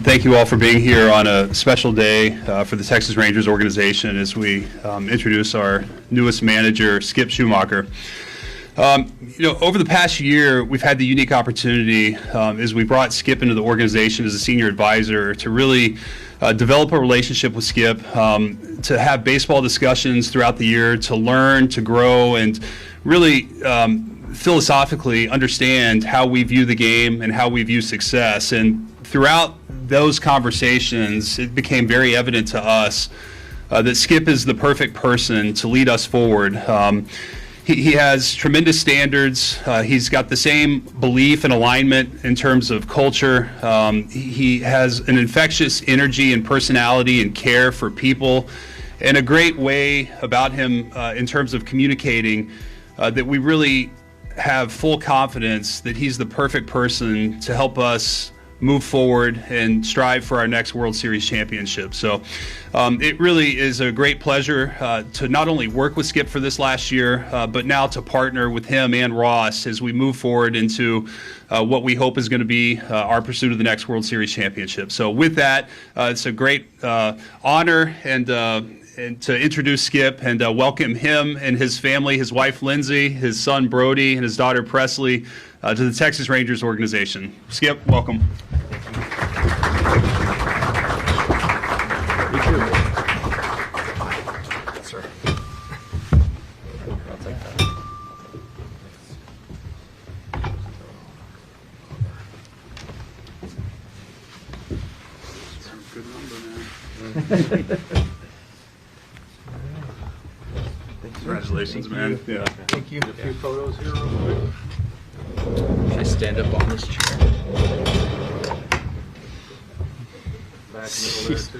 thank you all for being here on a special day for the Texas Rangers organization as we introduce our newest manager, Skip Schumaker. Over the past year, we've had the unique opportunity as we brought Skip into the organization as a senior advisor to really develop a relationship with Skip, to have baseball discussions throughout the year, to learn, to grow, and really philosophically understand how we view the game and how we view success. And throughout those conversations, it became very evident to us that Skip is the perfect person to lead us forward. He has tremendous standards. He's got the same belief and alignment in terms of culture. He has an infectious energy and personality and care for people, and a great way about him in terms of communicating that we really have full confidence that he's the perfect person to help us move forward and strive for our next World Series championship. So it really is a great pleasure to not only work with Skip for this last year, but now to partner with him and Ross as we move forward into what we hope is going to be our pursuit of the next World Series championship. So with that, it's a great honor and to introduce Skip and welcome him and his family, his wife Lindsay, his son Brody, and his daughter Presley to the Texas Rangers organization. Skip, welcome. Sir. I'll take that. Good number, man. Congratulations, man. Yeah. Thank you. A few photos here real quick. Should I stand up on this chair? Back middle there too.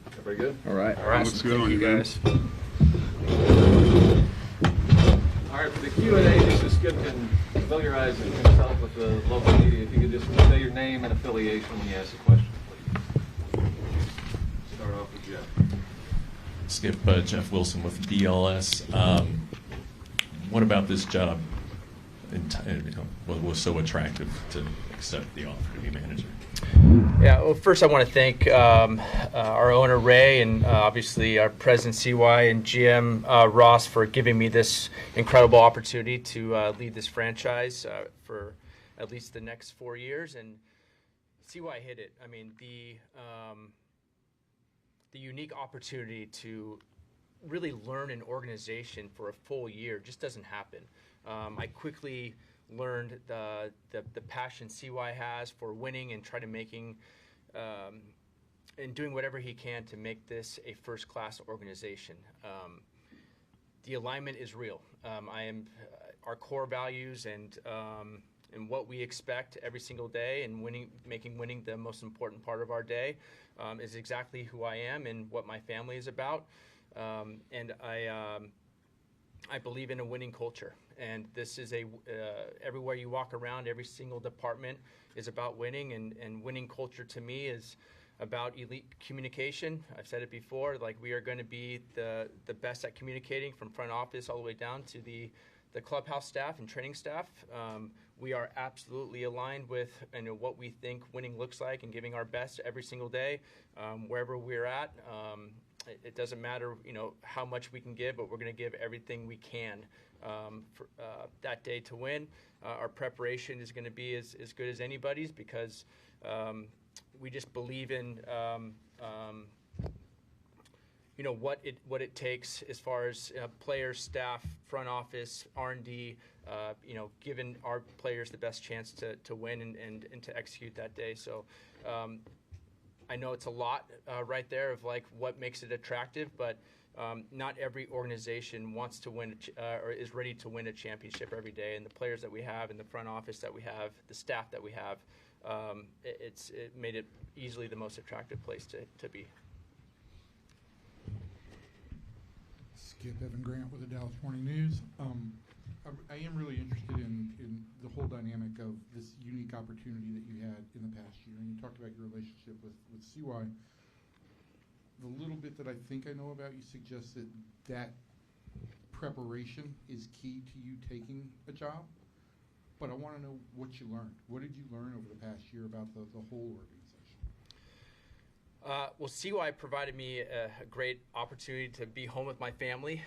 Everybody good? All right. All right. Looks good on you guys. All right, for the Q&A, just so Skip can familiarize himself with the local media, if you could just say your name and affiliation when you ask a question, please. Start off with Jeff. Skip, Jeff Wilson with BLS. What about this job was so attractive to accept the offer to be manager? Yeah, well, first I want to thank our owner, Ray, and obviously our president, CY, and GM, Ross, for giving me this incredible opportunity to lead this franchise for at least the next 4 years. And CY hit it. I mean, the unique opportunity to really learn an organization for a full year just doesn't happen. I quickly learned the passion CY has for winning and and doing whatever he can to make this a first-class organization. The alignment is real. Our core values and what we expect every single day, and making winning the most important part of our day, is exactly who I am and what my family is about. And I believe in a winning culture, and this is everywhere you walk around, every single department is about winning, and winning culture to me is about elite communication. I've said it before, like we are going to be the best at communicating from front office all the way down to the clubhouse staff and training staff. We are absolutely aligned with what we think winning looks like and giving our best every single day, wherever we're at. It doesn't matter, how much we can give, but we're going to give everything we can for that day to win. Our preparation is going to be as good as anybody's because we just believe in what it takes as far as players, staff, front office, R&D. Giving our players the best chance to win and to execute that day. So. I know it's a lot right there of like what makes it attractive, but not every organization wants to win or is ready to win a championship every day. And the players that we have, and the front office that we have, the staff that we have, it made it easily the most attractive place to be. Skip, Evan Grant with the Dallas Morning News. I am really interested in the whole dynamic of this unique opportunity that you had in the past year. And you talked about your relationship with CY. The little bit that I think I know about you suggests that preparation is key to you taking a job, but I want to know what you learned. What did you learn over the past year about the whole organization? Well, CY provided me a great opportunity to be home with my family,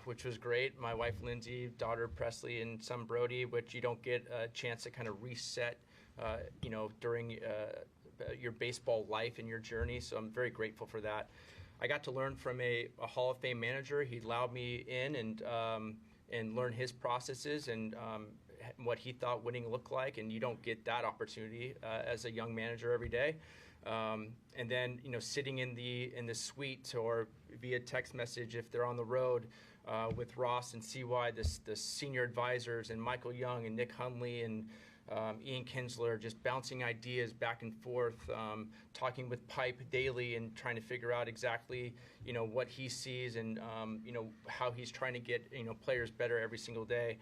which was great. My wife, Lindsay, daughter, Presley, and son, Brody, which you don't get a chance to kind of reset, during your baseball life and your journey. So I'm very grateful for that. I got to learn from a Hall of Fame manager. He allowed me in and learn his processes and what he thought winning looked like. And you don't get that opportunity as a young manager every day. And then, sitting in the suite or via text message if they're on the road with Ross and CY, the senior advisors, and Michael Young and Nick Hundley and Ian Kinsler, just bouncing ideas back and forth, talking with Pipe daily and trying to figure out exactly, what he sees and, how he's trying to get, players better every single day.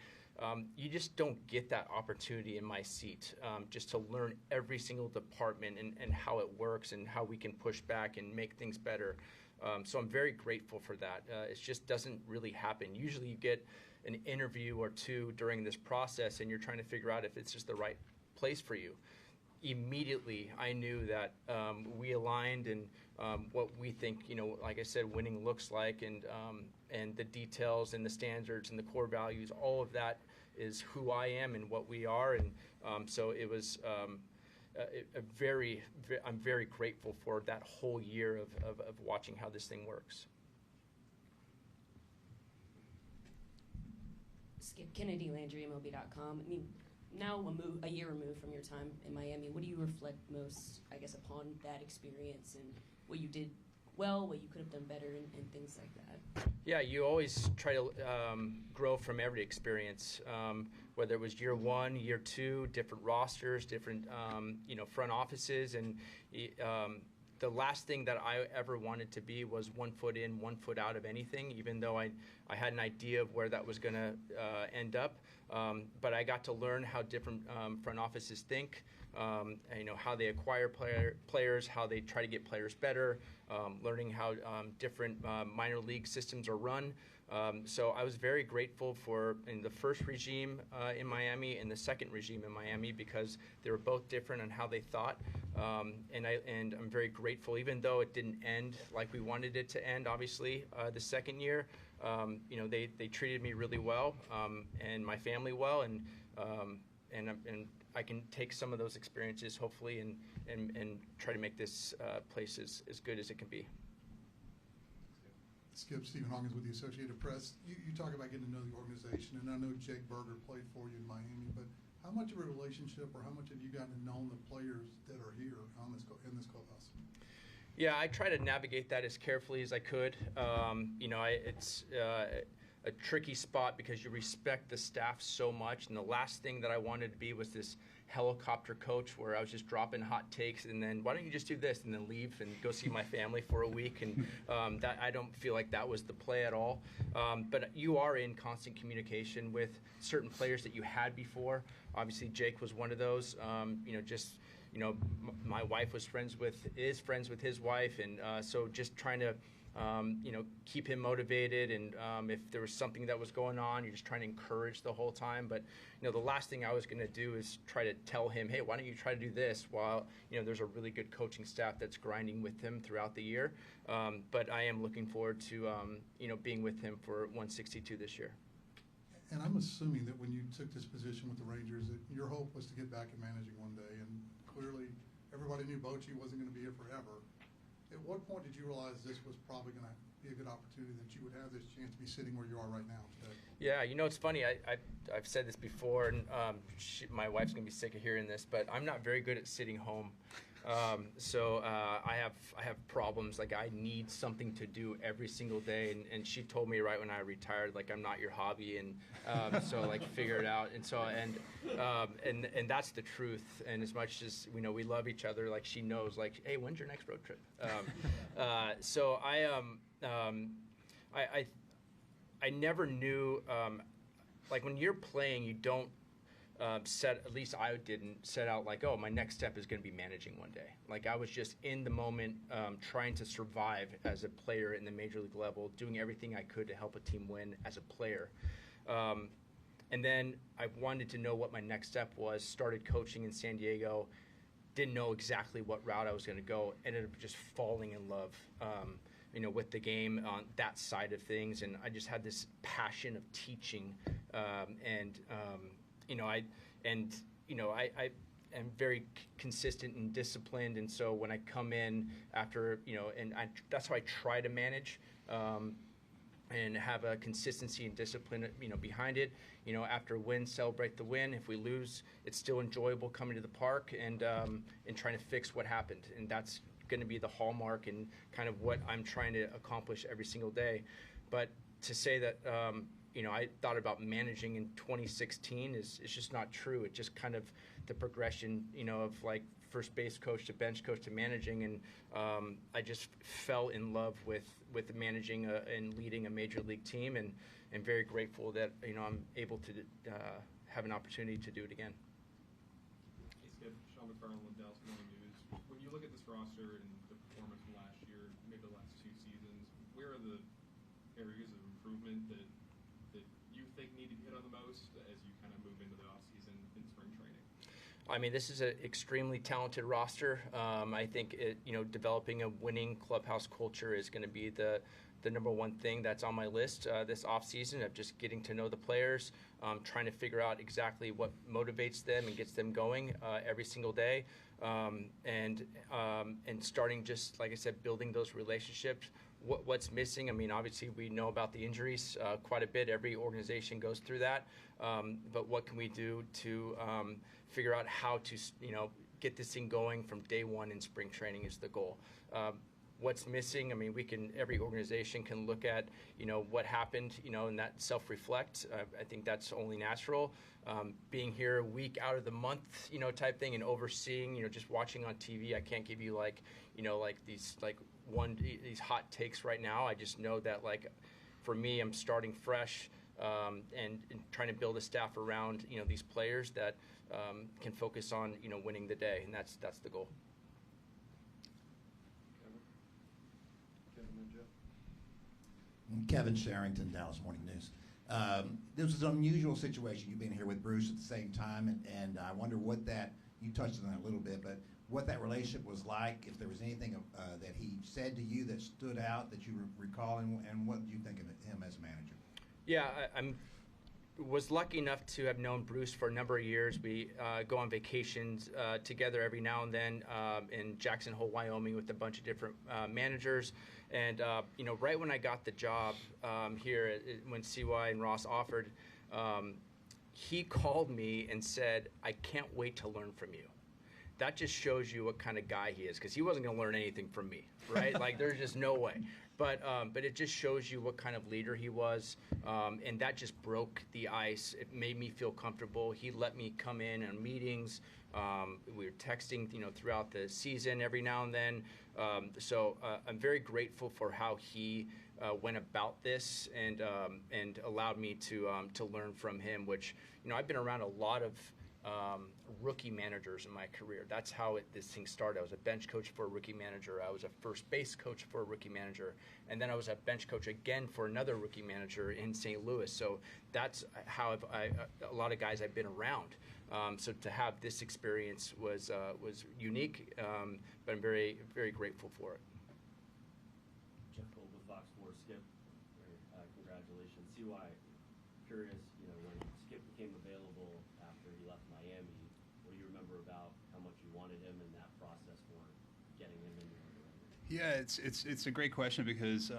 You just don't get that opportunity in my seat, just to learn every single department and how it works and how we can push back and make things better. So I'm very grateful for that. It just doesn't really happen. Usually you get an interview or two during this process and you're trying to figure out if it's just the right place for you. Immediately, I knew that we aligned and what we think, like I said, winning looks like, and the details and the standards and the core values, all of that is who I am and what we are. And so it was I'm very grateful for that whole year of watching how this thing works. Skip Kennedy, Landry, MLB.com. I mean, now a year removed from your time in Miami, what do you reflect most, I guess, upon that experience and what you did well, what you could have done better, and things like that? Yeah, you always try to grow from every experience, whether it was year one, year two, different rosters, different front offices, and the last thing that I ever wanted to be was 1 foot in, 1 foot out of anything, even though I had an idea of where that was going to end up. But I got to learn how different front offices think, how they acquire players, how they try to get players better, learning how different minor league systems are run. So I was very grateful for in the first regime in Miami and the second regime in Miami, because they were both different on how they thought. And I'm very grateful, even though it didn't end like we wanted it to end, obviously, the second year. They treated me really well, and my family well, and I can take some of those experiences, hopefully, and try to make this place as good as it can be. Skip, Stephen Hawkins with the Associated Press. You talk about getting to know the organization, and I know Jake Berger played for you in Miami, but how much of a relationship or how much have you gotten to know the players that are here in this clubhouse? Yeah, I try to navigate that as carefully as I could. It's a tricky spot because you respect the staff so much, and the last thing that I wanted to be was this helicopter coach where I was just dropping hot takes and then why don't you just do this and then leave and go see my family for a week, and that I don't feel like that was the play at all. But you are in constant communication with certain players that you had before. Obviously Jake was one of those. My wife is friends with his wife, and so just trying to keep him motivated, and if there was something that was going on, you're just trying to encourage the whole time. But the last thing I was going to do is try to tell him, hey, why don't you try to do this, while there's a really good coaching staff that's grinding with him throughout the year. But I am looking forward to being with him for 162 this year. And I'm assuming that when you took this position with the Rangers, that your hope was to get back in managing one day, and clearly everybody knew Bochy wasn't going to be here forever. At what point did you realize this was probably going to be a good opportunity, that you would have this chance to be sitting where you are right now today? Yeah, it's funny. I've said this before, and my wife's going to be sick of hearing this, but I'm not very good at sitting home. So I have problems. Like, I need something to do every single day, and she told me right when I retired, like, I'm not your hobby, and so like figure it out. And so and that's the truth. And as much as we love each other, like, she knows, like, hey, when's your next road trip? So I never knew, like, when you're playing, you don't at least I didn't set out like, oh, my next step is going to be managing one day. Like I was just in the moment, trying to survive as a player in the major league level, doing everything I could to help a team win as a player. And then I wanted to know what my next step was, started coaching in San Diego, didn't know exactly what route I was going to go, ended up just falling in love, with the game on that side of things. And I just had this passion of teaching, I am very consistent and disciplined. And so when I come in after, that's how I try to manage, and have a consistency and discipline, behind it. After a win, celebrate the win. If we lose, it's still enjoyable coming to the park and trying to fix what happened. And that's going to be the hallmark and kind of what I'm trying to accomplish every single day. But to say that, I thought about managing in 2016 is just not true. It just kind of the progression, of like first base coach to bench coach to managing, and I just fell in love with managing and leading a major league team, and very grateful that I'm able to have an opportunity to do it again. Hey Skip, Sean McFarland with Dallas Morning News. When you look at this roster and the performance from last year, maybe the last 2 seasons, where are the areas of improvement that you think need to be hit on the most as you kind of move into the offseason in spring training? I mean, this is an extremely talented roster. I think developing a winning clubhouse culture is going to be the number one thing that's on my list this offseason, of just getting to know the players, trying to figure out exactly what motivates them and gets them going every single day, and starting, just like I said, building those relationships. What's missing? I mean, obviously we know about the injuries quite a bit. Every organization goes through that. But what can we do to figure out how to, get this thing going from day one in spring training is the goal. What's missing? I mean, every organization can look at, what happened, and that self-reflect. I think that's only natural. Being here a week out of the month, type thing, and overseeing, just watching on TV, I can't give you these hot takes right now. I just know that, for me, I'm starting fresh, and trying to build a staff around, these players that can focus on, winning the day, and that's the goal. Kevin Sherrington, Dallas Morning News. This is an unusual situation. You've been here with Bruce at the same time, and I wonder you touched on that a little bit, but what that relationship was like, if there was anything that he said to you that stood out that you recall, and what do you think of him as a manager? Yeah, I was lucky enough to have known Bruce for a number of years. We go on vacations together every now and then in Jackson Hole, Wyoming, with a bunch of different managers. And right when I got the job here, when CY and Ross offered, he called me and said, "I can't wait to learn from you." That just shows you what kind of guy he is, because he wasn't going to learn anything from me, right? There's just no way. But it just shows you what kind of leader he was, and that just broke the ice. It made me feel comfortable. He let me come in on meetings. We were texting, throughout the season every now and then. So I'm very grateful for how he went about this and allowed me to learn from him. Which I've been around a lot of rookie managers in my career. That's how this thing started. I was a bench coach for a rookie manager. I was a first base coach for a rookie manager. And then I was a bench coach again for another rookie manager in St. Louis. So that's how a lot of guys I've been around. So to have this experience was unique, but I'm very, very grateful for it. Jeff Cole with Fox Sports. Skip, congratulations. CY, curious, when Skip became available after he left Miami, what do you remember about how much you wanted him and that process for getting him in there? Yeah, it's a great question because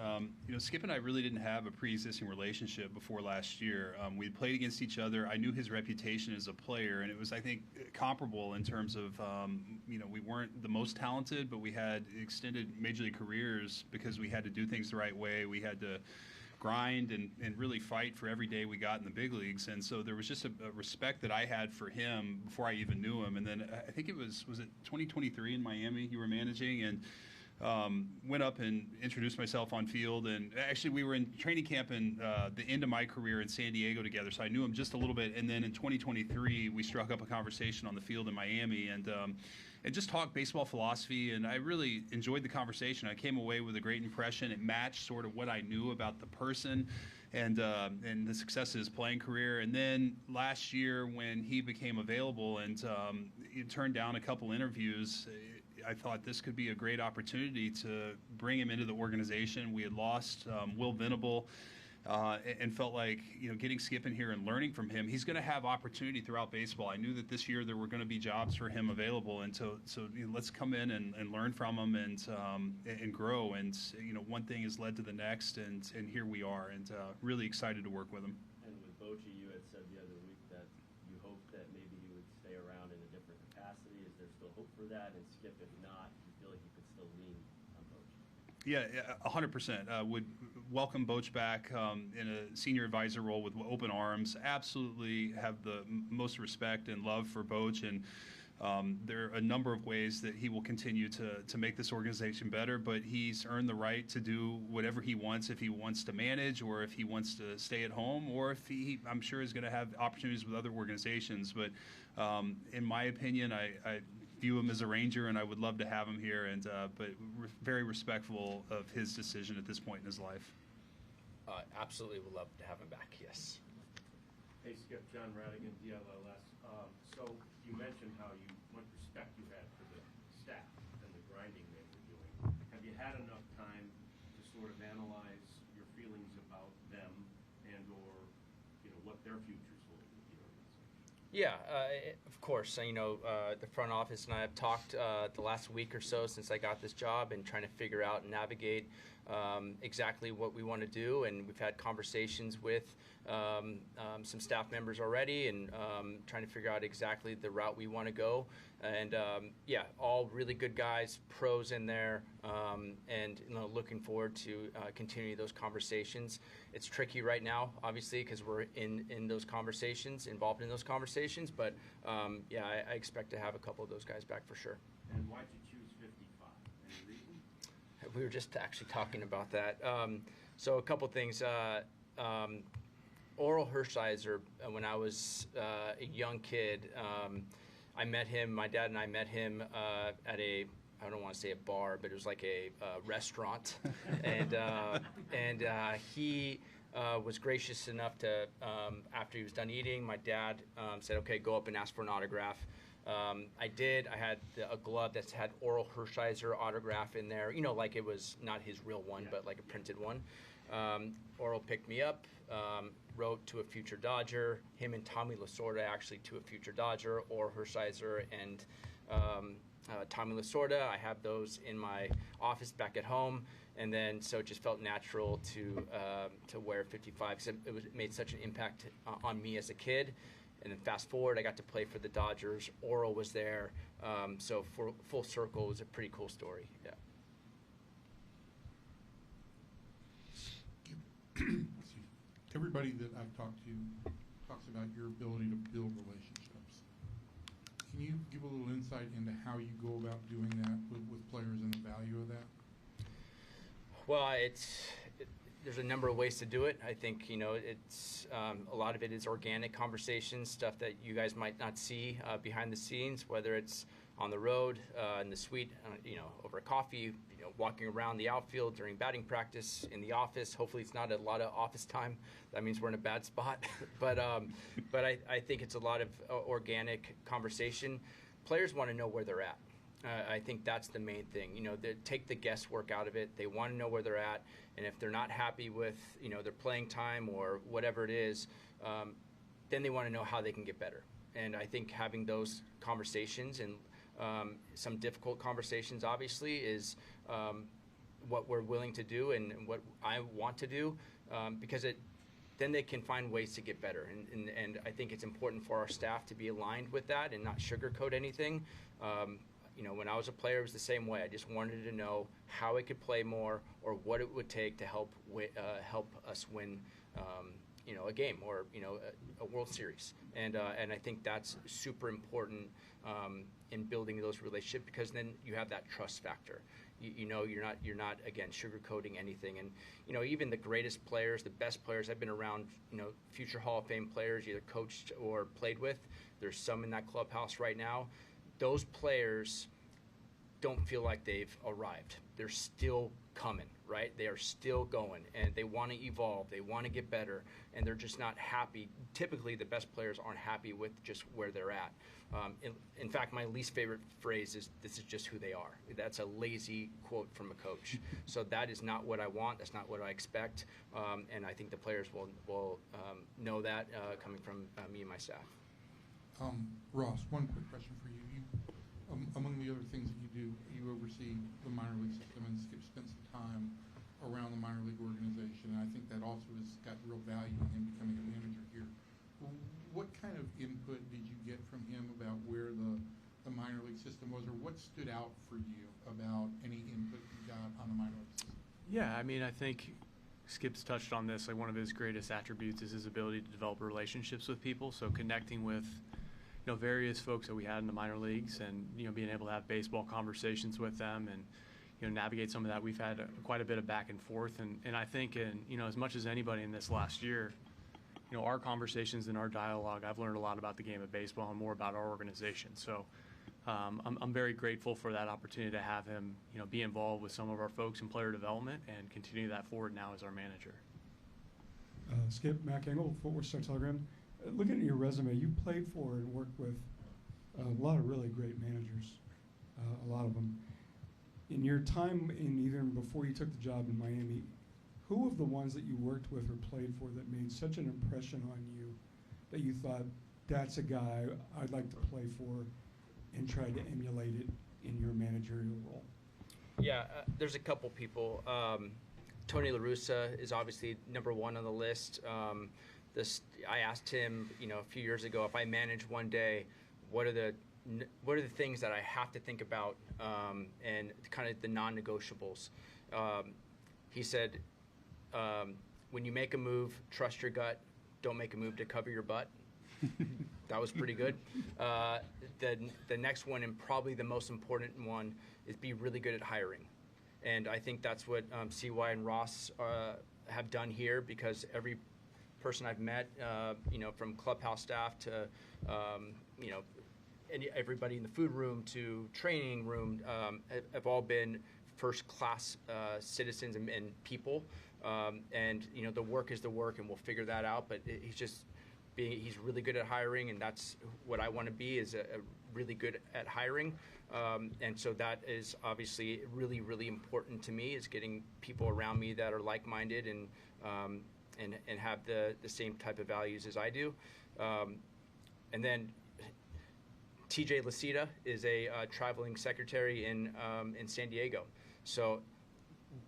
Skip and I really didn't have a pre-existing relationship before last year. We played against each other. I knew his reputation as a player, and it was, I think, comparable in terms of we weren't the most talented, but we had extended major league careers because we had to do things the right way. We had to grind and really fight for every day we got in the big leagues. And so there was just a respect that I had for him before I even knew him. And then I think it was it 2023 in Miami you were managing, and went up and introduced myself on field, and actually we were in training camp in the end of my career in San Diego together, so I knew him just a little bit. And then in 2023, we struck up a conversation on the field in Miami, and just talked baseball philosophy. And I really enjoyed the conversation. I came away with a great impression. It matched sort of what I knew about the person and the success of his playing career. And then last year, when he became available and he turned down a couple interviews, I thought this could be a great opportunity to bring him into the organization. We had lost Will Venable, and felt like, getting Skip in here and learning from him, he's going to have opportunity throughout baseball. I knew that this year there were going to be jobs for him available, and so let's come in and learn from him and grow. And one thing has led to the next, and here we are, and really excited to work with him. And with Bochy, you had said the other week that you hoped that maybe he would stay around in a different capacity. Is there still hope for that? And Skip, if not, do you feel like you could still lean on Bochy? Yeah, 100%. Would welcome Boch back in a senior advisor role with open arms. Absolutely have the most respect and love for Boch, and there are a number of ways that he will continue to make this organization better, but he's earned the right to do whatever he wants, if he wants to manage or if he wants to stay at home, or if I'm sure is going to have opportunities with other organizations. But in my opinion, I view him as a Ranger, and I would love to have him here, and but very respectful of his decision at this point in his life. Absolutely would love to have him back, yes. Hey, Skip, John Radigan, DLLS. So you mentioned how much respect you had for the staff and the grinding they were doing. Have you had enough time to sort of analyze your feelings about them and/or what their futures hold with the organization? Yeah, of course. The front office and I have talked the last week or so since I got this job, and trying to figure out and navigate exactly what we want to do. And we've had conversations with some staff members already, and trying to figure out exactly the route we want to go. And yeah, all really good guys, pros in there, and looking forward to continuing those conversations. It's tricky right now, obviously, because we're in those conversations, involved in those conversations. But yeah, I expect to have a couple of those guys back for sure. And why'd you choose 55? Any reason? We were just actually talking about that. So a couple things. Oral Hershiser, when I was a young kid, I met him. My dad and I met him at I don't want to say a bar, but it was like a restaurant, and he was gracious enough to, after he was done eating, my dad said, "Okay, go up and ask for an autograph." I did. I had a glove that had Oral Hershiser autograph in there. Like it was not his real one, but like a printed one. Oral picked me up, wrote to a future Dodger. Him and Tommy Lasorda actually to a future Dodger. Oral Hershiser and Tommy Lasorda. I have those in my office back at home, and then so it just felt natural to wear 55 because it made such an impact on me as a kid. And then fast forward, I got to play for the Dodgers. Oral was there, so for full circle, it was a pretty cool story. Yeah. Everybody that I've talked to talks about your ability to build relationships. Can you give a little insight into how you go about doing that with players and the value of that? Well, there's a number of ways to do it. I think it's a lot of it is organic conversations, stuff that you guys might not see behind the scenes, whether it's on the road, in the suite, over a coffee, walking around the outfield during batting practice, in the office. Hopefully it's not a lot of office time. That means we're in a bad spot. but I think it's a lot of organic conversation. Players want to know where they're at. I think that's the main thing. They take the guesswork out of it. They want to know where they're at, and if they're not happy with their playing time or whatever it is, then they want to know how they can get better. And I think having those conversations and some difficult conversations, obviously, is what we're willing to do and what I want to do, because then they can find ways to get better. And I think it's important for our staff to be aligned with that and not sugarcoat anything. When I was a player, it was the same way. I just wanted to know how I could play more or what it would take to help us win, a game or a World Series. And I think that's super important in building those relationships, because then you have that trust factor. You know, you're not again sugarcoating anything. And you know, even the greatest players, the best players, I've been around, you know, future Hall of Fame players, either coached or played with. There's some in that clubhouse right now. Those players don't feel like they've arrived. They're still coming, right? They are still going, and they want to evolve. They want to get better, and they're just not happy. Typically, the best players aren't happy with just where they're at. In fact, my least favorite phrase is, "This is just who they are." That's a lazy quote from a coach. So that is not what I want. That's not what I expect. And I think the players will know that coming from me and my staff. Ross, one quick question for you. Among the other things that you do, you oversee the minor league system, and Skip spent some time around the minor league organization, and I think that also has got real value in him becoming a manager here. What kind of input did you get from him about where the minor league system was, or what stood out for you about any input you got on the minor league system? Yeah, I mean, I think Skip's touched on this. Like, one of his greatest attributes is his ability to develop relationships with people. So connecting with, you know, various folks that we had in the minor leagues, and you know, being able to have baseball conversations with them, and you know, navigate some of that. We've had quite a bit of back and forth, and I think, you know, as much as anybody in this last year, you know, our conversations and our dialogue, I've learned a lot about the game of baseball and more about our organization. So I'm very grateful for that opportunity to have him, you know, be involved with some of our folks in player development and continue that forward now as our manager. Skip, Mac Engel, Fort Worth Star-Telegram. Looking at your resume, you played for and worked with a lot of really great managers, a lot of them. In your time, even before you took the job in Miami, who of the ones that you worked with or played for that made such an impression on you that you thought, that's a guy I'd like to play for, and tried to emulate it in your managerial role? Yeah, there's a couple people. Tony La Russa is obviously number one on the list. I asked him, you know, a few years ago, if I manage one day, what are the things that I have to think about, and kind of the non-negotiables. He said, when you make a move, trust your gut. Don't make a move to cover your butt. That was pretty good. The next one, and probably the most important one, is be really good at hiring. And I think that's what CY and Ross have done here, because every person I've met, you know, from clubhouse staff to, you know, everybody in the food room to training room, have all been first-class citizens and people. And you know, the work is the work, and we'll figure that out. But he's really good at hiring, and that's what I want to be, is a really good at hiring. And so that is obviously really, really important to me, is getting people around me that are like-minded and have the same type of values as I do. And then TJ Lasita is a traveling secretary in San Diego. So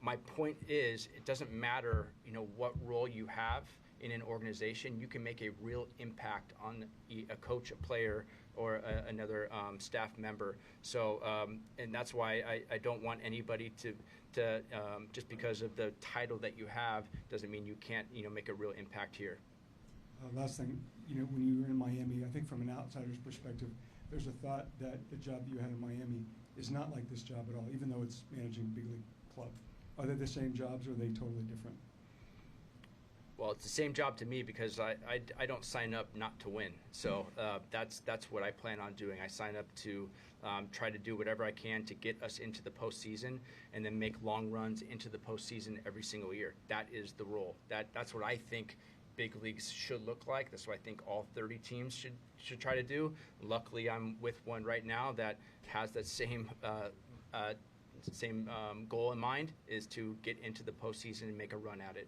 my point is, it doesn't matter, you know, what role you have in an organization. You can make a real impact on a coach, a player, or another staff member. So, and that's why I don't want anybody to just because of the title that you have doesn't mean you can't, you know, make a real impact here. Last thing, you know, when you were in Miami, I think from an outsider's perspective, there's a thought that the job you had in Miami is not like this job at all, even though it's managing a big league club. Are they the same jobs, or are they totally different? Well, it's the same job to me, because I don't sign up not to win. So that's what I plan on doing. I sign up to try to do whatever I can to get us into the postseason, and then make long runs into the postseason every single year. That is the role. That's what I think big leagues should look like. That's what I think all 30 teams should try to do. Luckily, I'm with one right now that has that same goal in mind, is to get into the postseason and make a run at it.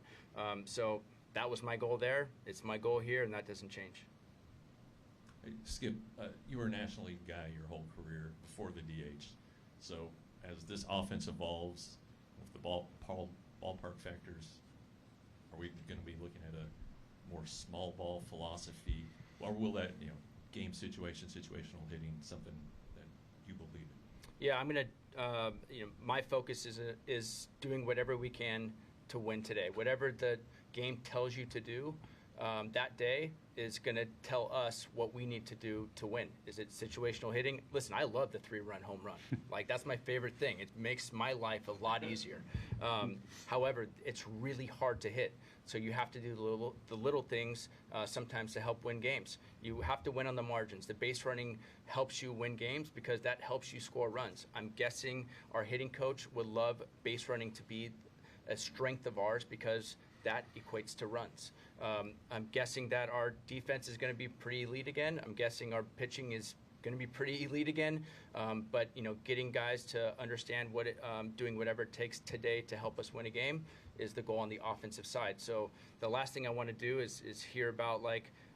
So that was my goal there. It's my goal here, and that doesn't change. Hey, Skip, you were a National League guy your whole career before the DH. So as this offense evolves with the ballpark factors, are we going to be looking at a more small ball philosophy, or will that, you know, game situational hitting, something that you believe in? Yeah, I'm going to, you know, my focus is doing whatever we can to win today. Whatever the game tells you to do, that day is going to tell us what we need to do to win. Is it situational hitting? Listen, I love the 3-run home run. Like, that's my favorite thing. It makes my life a lot easier. However, it's really hard to hit. So you have to do the little things sometimes to help win games. You have to win on the margins. The base running helps you win games because that helps you score runs. I'm guessing our hitting coach would love base running to be a strength of ours because that equates to runs. I'm guessing that our defense is going to be pretty elite again. I'm guessing our pitching is going to be pretty elite again. But getting guys to understand doing whatever it takes today to help us win a game is the goal on the offensive side. So the last thing I want to do is hear about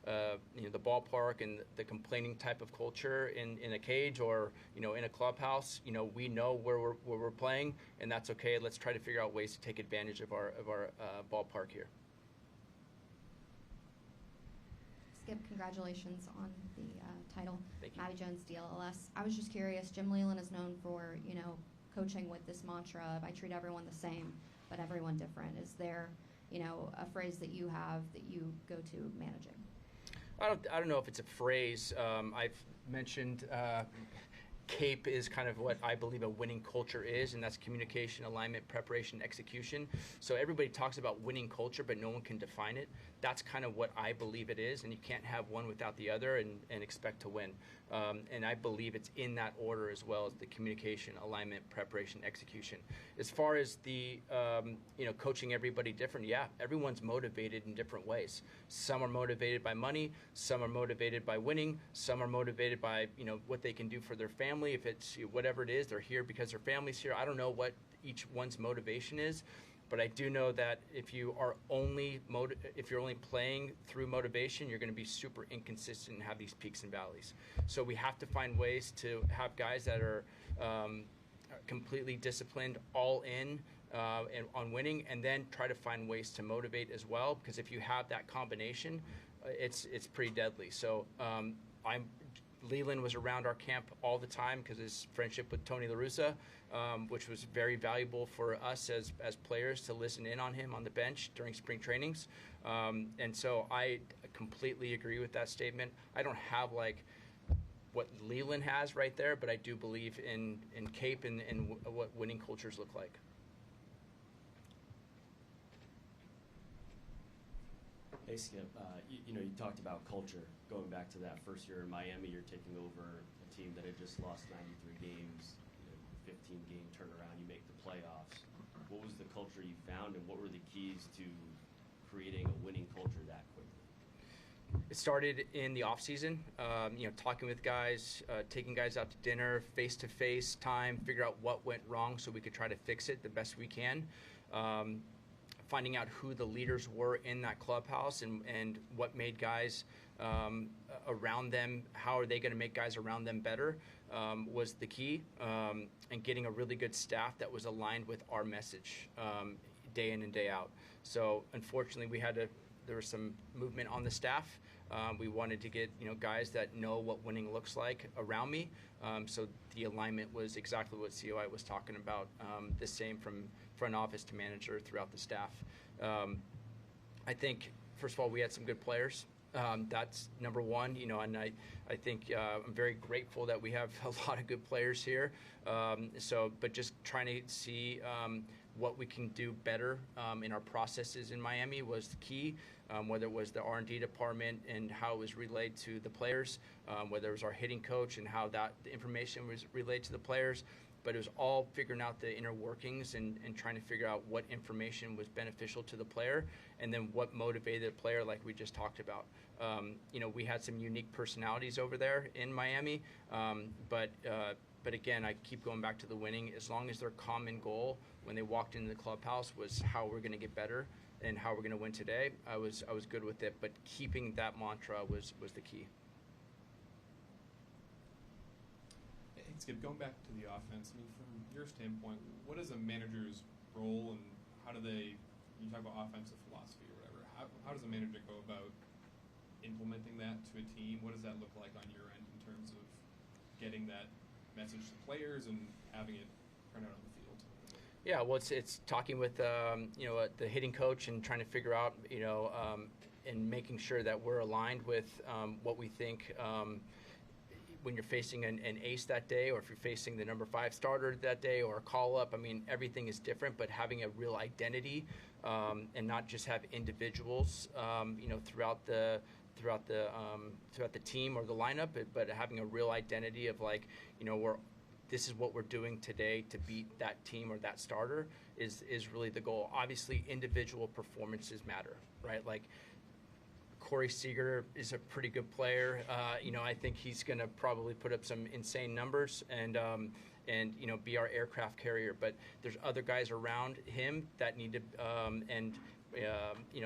the ballpark and the complaining type of culture in a cage or in a clubhouse. We know where we're playing, and that's okay. Let's try to figure out ways to take advantage of our ballpark here. Skip, congratulations on the title. Thank you. Maddie Jones, DLLS. I was just curious. Jim Leland is known for coaching with this mantra of I treat everyone the same, but everyone different. Is there a phrase that you have that you go to managing? I don't know if it's a phrase. I've mentioned CAPE is kind of what I believe a winning culture is, and that's communication, alignment, preparation, execution. So everybody talks about winning culture, but no one can define it. That's kind of what I believe it is, and you can't have one without the other and expect to win. And I believe it's in that order as well as the communication, alignment, preparation, execution. As far as the coaching everybody different, yeah, everyone's motivated in different ways. Some are motivated by money, some are motivated by winning, some are motivated by what they can do for their family. If it's whatever it is, they're here because their family's here. I don't know what each one's motivation is, but I do know that if you are only playing through motivation, you're going to be super inconsistent and have these peaks and valleys. So we have to find ways to have guys that are completely disciplined, all in and on winning, and then try to find ways to motivate as well. Because if you have that combination, it's pretty deadly. So Leland was around our camp all the time because his friendship with Tony La Russa, which was very valuable for us as players to listen in on him on the bench during spring trainings. And so I completely agree with that statement. I don't have what Leland has right there, but I do believe in CAPE and what winning cultures look like. Hey Skip, you talked about culture. Going back to that first year in Miami, you're taking over a team that had just lost 93 games, 15-game turnaround. You make the playoffs. What was the culture you found, and what were the keys to creating a winning culture that quickly? It started in the off season, talking with guys, taking guys out to dinner, face-to-face time, figure out what went wrong so we could try to fix it the best we can. Finding out who the leaders were in that clubhouse and what made guys around them, how are they going to make guys around them better, was the key. And getting a really good staff that was aligned with our message day in and day out. So unfortunately, there was some movement on the staff. We wanted to get guys that know what winning looks like around me. So the alignment was exactly what COI was talking about. The same from front office to manager throughout the staff. I think first of all we had some good players. That's number one. And I think I'm very grateful that we have a lot of good players here. But just trying to see what we can do better in our processes in Miami was the key. Whether it was the R&D department and how it was relayed to the players, whether it was our hitting coach and how the information was relayed to the players. But it was all figuring out the inner workings and trying to figure out what information was beneficial to the player and then what motivated the player like we just talked about. We had some unique personalities over there in Miami, but again, I keep going back to the winning. As long as their common goal when they walked into the clubhouse was how we're going to get better and how we're going to win today, I was good with it. But keeping that mantra was the key. Hey, Skip, going back to the offense, from your standpoint, what is a manager's role and how do you talk about offensive philosophy or whatever, how does a manager go about implementing that to a team? What does that look like on your end in terms of getting that message to players and having it turn out on the field? Yeah, well, it's talking with the hitting coach and trying to figure out making sure that we're aligned with what we think when you're facing an ace that day, or if you're facing the number 5 starter that day, or a call up. I mean, everything is different, but having a real identity and not just have individuals, throughout the team or the lineup, but having a real identity of like, this is what we're doing today to beat that team or that starter is really the goal. Obviously, individual performances matter, right? Like Corey Seager is a pretty good player. I think he's going to probably put up some insane numbers and be our aircraft carrier. But there's other guys around him that need to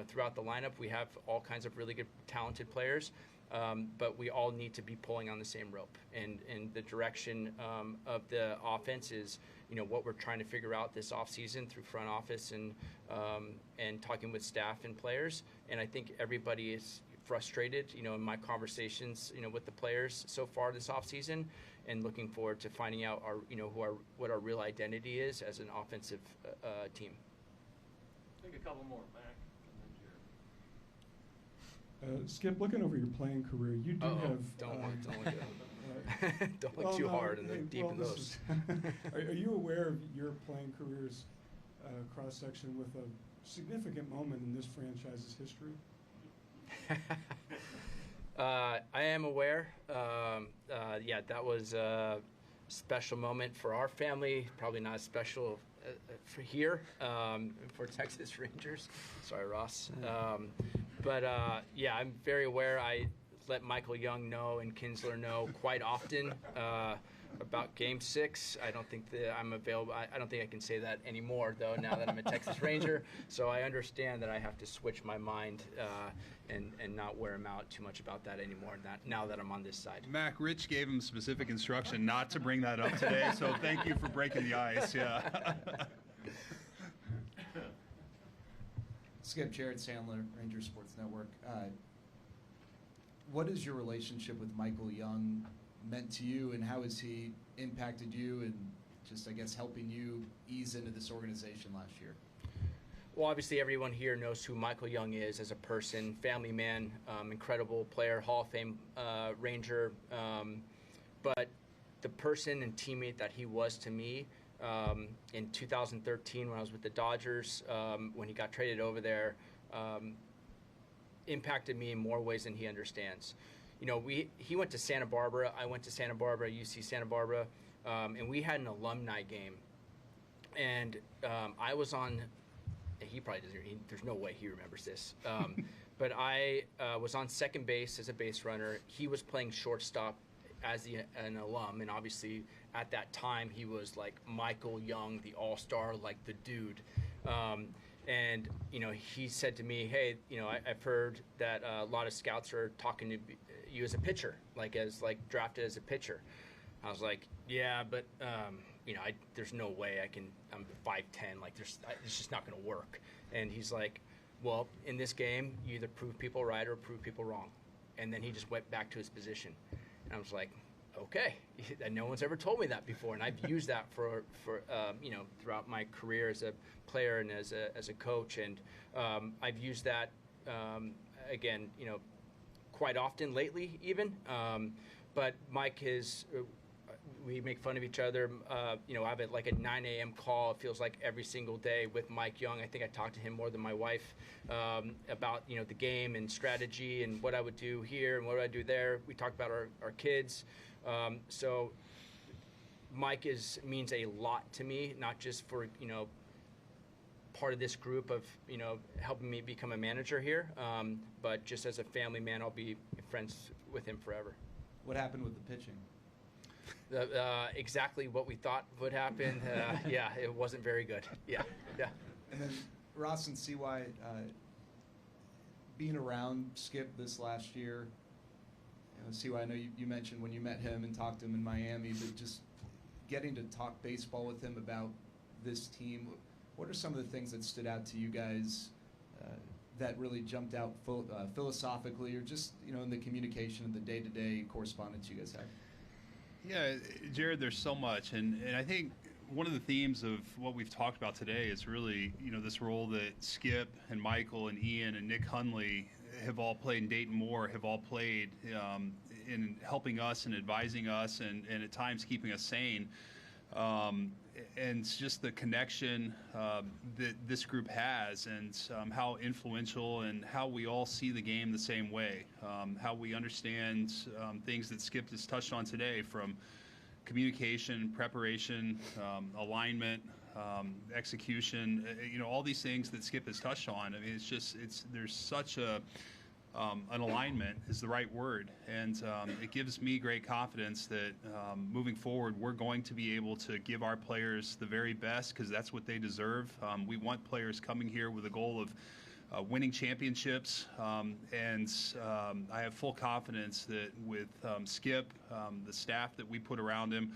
throughout the lineup we have all kinds of really good, talented players. But we all need to be pulling on the same rope, and the direction of the offense is, what we're trying to figure out this offseason through front office and talking with staff and players. And I think everybody is frustrated, in my conversations, with the players so far this offseason, and looking forward to finding out what our real identity is as an offensive team. Take a couple more, Mac, and then Jared. Skip, looking over your playing career, you do have. Don't look too hard in deep in those. Are you aware of your playing career's cross section with a significant moment in this franchise's history? I am aware. That was a special moment for our family. Probably not as special for here, for Texas Rangers. Sorry, Ross. I'm very aware. I let Michael Young know and Kinsler know quite often about Game 6. I don't think that I'm available. I don't think I can say that anymore, though, now that I'm a Texas Ranger. So I understand that I have to switch my mind and not wear him out too much about that anymore, now that I'm on this side. Mac, Rich gave him specific instruction not to bring that up today, so thank you for breaking the ice. Yeah. Skip, Jared Sandler, Ranger Sports Network. What is your relationship with Michael Young meant to you, and how has he impacted you and just, I guess, helping you ease into this organization last year? Well, obviously everyone here knows who Michael Young is as a person, family man, incredible player, Hall of Fame Ranger. But the person and teammate that he was to me in 2013 when I was with the Dodgers, when he got traded over there, impacted me in more ways than he understands. He went to Santa Barbara. I went to Santa Barbara, UC Santa Barbara, and we had an alumni game. And I was on. He probably doesn't. There's no way he remembers this. But I was on second base as a base runner. He was playing shortstop as an alum, and obviously at that time he was like Michael Young, the all-star, like the dude. And he said to me, "Hey, I've heard that a lot of scouts are talking to you as a pitcher, like drafted as a pitcher." I was like, "Yeah, but there's no way I'm 5'10", like it's just not going to work." And he's like, "Well, in this game, you either prove people right or prove people wrong." And then he just went back to his position. And I was like, okay, no one's ever told me that before. And I've used that for throughout my career as a player and as a coach. And I've used that, again, quite often lately even. But Mike is, we make fun of each other. I have like a 9 a.m. call, it feels like every single day, with Mike Young. I think I talked to him more than my wife about, the game and strategy and what I would do here and what I do there. We talked about our kids. So Mike means a lot to me, not just for, part of this group of, helping me become a manager here, but just as a family man, I'll be friends with him forever. What happened with the pitching? Exactly what we thought would happen. Yeah, it wasn't very good. Yeah. And then Ross and CY, being around Skip this last year, CY, I know you mentioned when you met him and talked to him in Miami, but just getting to talk baseball with him about this team, what are some of the things that stood out to you guys that really jumped out philosophically, or just in the communication and the day-to-day correspondence you guys have? Yeah, Jared, there's so much, and I think one of the themes of what we've talked about today is really, this role that Skip and Michael and Ian and Nick Hundley have all played, and Dayton Moore have all played in helping us and advising us, and at times keeping us sane. And just the connection that this group has, and how influential, and how we all see the game the same way, how we understand things that Skip has touched on today, from communication, preparation, alignment, execution, all these things that Skip has touched on. I mean, there's such an alignment is the right word, and it gives me great confidence that moving forward, we're going to be able to give our players the very best, because that's what they deserve. We want players coming here with a goal of winning championships, and I have full confidence that with Skip, the staff that we put around him,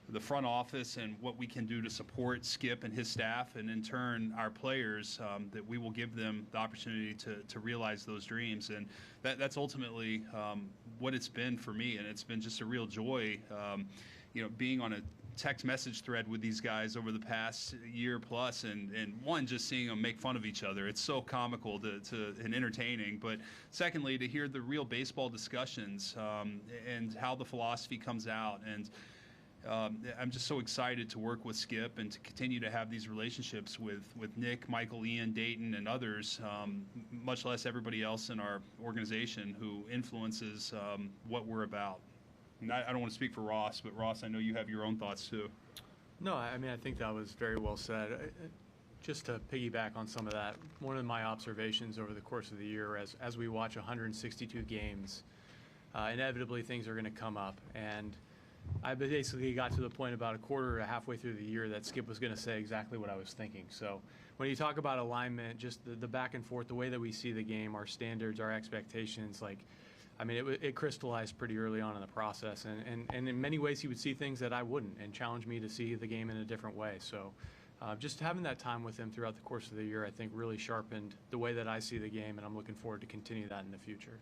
the front office, and what we can do to support Skip and his staff, and in turn our players, that we will give them the opportunity to realize those dreams. And that's ultimately what it's been for me, and it's been just a real joy, being on a text message thread with these guys over the past year plus, and one, just seeing them make fun of each other. It's so comical and entertaining, but secondly, to hear the real baseball discussions, and how the philosophy comes out. And I'm just so excited to work with Skip and to continue to have these relationships with Nick, Michael, Ian, Dayton, and others, much less everybody else in our organization who influences what we're about. And I don't want to speak for Ross, but Ross, I know you have your own thoughts too. No, I mean, I think that was very well said. Just to piggyback on some of that, one of my observations over the course of the year, as we watch 162 games, inevitably things are going to come up. And I basically got to the point about a quarter or halfway through the year that Skip was going to say exactly what I was thinking. So when you talk about alignment, just the back and forth, the way that we see the game, our standards, our expectations, it crystallized pretty early on in the process. And in many ways he would see things that I wouldn't, and challenge me to see the game in a different way. So just having that time with him throughout the course of the year, I think really sharpened the way that I see the game, and I'm looking forward to continue that in the future.